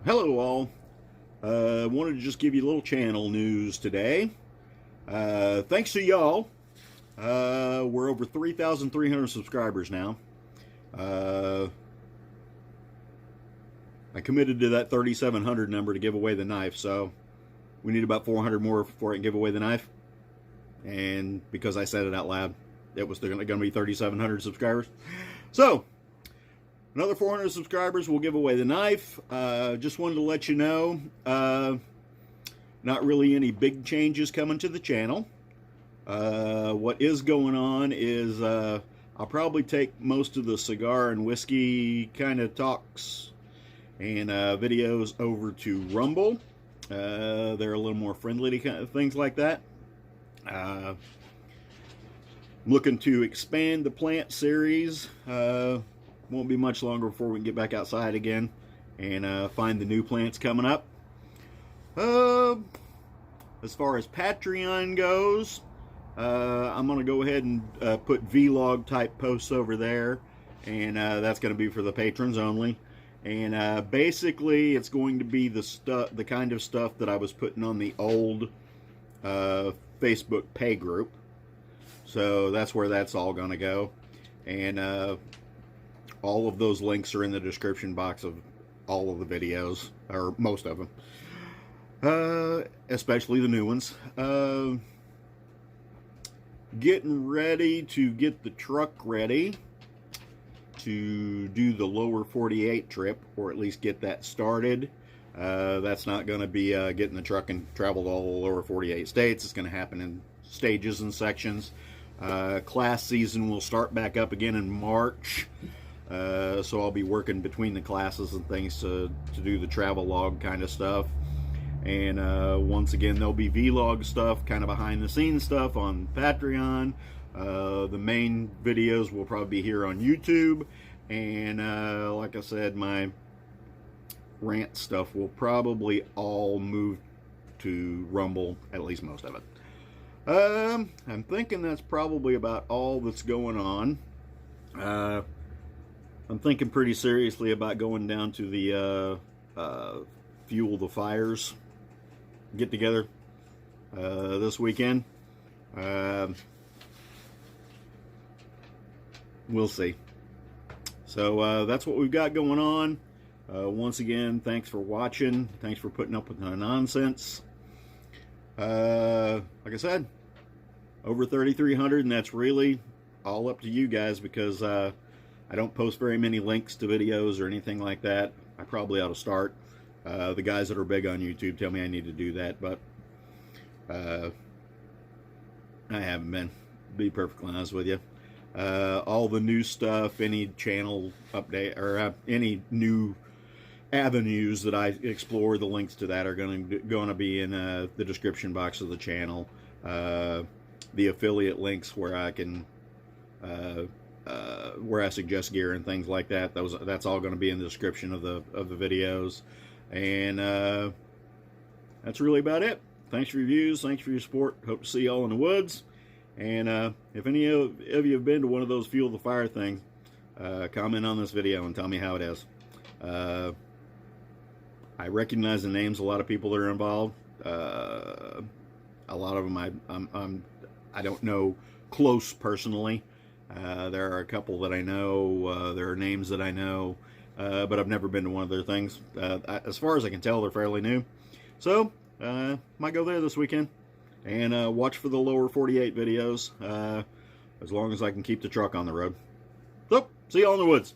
Hello all. Wanted to just give you a little channel news today. Thanks to y'all, we're over 3,300 subscribers now. I committed to that 3,700 number to give away the knife, so we need about 400 more before I can give away the knife. And because I said it out loud, it was going to be 3,700 subscribers. So another 400 subscribers will give away the knife. Just wanted to let you know, not really any big changes coming to the channel. What is going on is I'll probably take most of the cigar and whiskey kind of talks and videos over to Rumble. They're a little more friendly to kind of things like that. I'm looking to expand the plant series. Won't be much longer before we can get back outside again and find the new plants coming up. As far as Patreon goes, I'm going to go ahead and put vlog type posts over there, and that's going to be for the patrons only. And basically it's going to be the kind of stuff that I was putting on the old Facebook pay group. So that's where that's all going to go. And all of those links are in the description box of all of the videos, or most of them, especially the new ones. Getting ready to get the truck ready to do the lower 48 trip, or at least get that started. That's not going to be getting the truck and travel to all the lower 48 states. It's going to happen in stages and sections. Class season will start back up again in March. So I'll be working between the classes and things to do the travel log kind of stuff. And once again, there'll be vlog stuff, kind of behind the scenes stuff on Patreon. The main videos will probably be here on YouTube. And like I said, my rant stuff will probably all move to Rumble, at least most of it. I'm thinking that's probably about all that's going on. I'm thinking pretty seriously about going down to the Fuel the Fires get together this weekend. We'll see. So that's what we've got going on. Once again, thanks for watching. Thanks for putting up with the nonsense. Like I said, over 3,300, and that's really all up to you guys, because I don't post very many links to videos or anything like that. I probably ought to start. The guys that are big on YouTube tell me I need to do that, but I haven't been, to be perfectly honest with you. All the new stuff, any channel update, or any new avenues that I explore, the links to that are going to be in the description box of the channel. The affiliate links where I can where I suggest gear and things like that, that's all going to be in the description of the videos. And that's really about it. Thanks for your views, thanks for your support. Hope to see y'all in the woods. And if any of you have been to one of those Fuel the Fire things, comment on this video and tell me how it is. I recognize the names, a lot of people that are involved. A lot of them I don't know close personally. There are a couple that I know. There are names that I know, but I've never been to one of their things. As far as I can tell, they're fairly new. So might go there this weekend and watch for the lower 48 videos, as long as I can keep the truck on the road. So see y'all in the woods.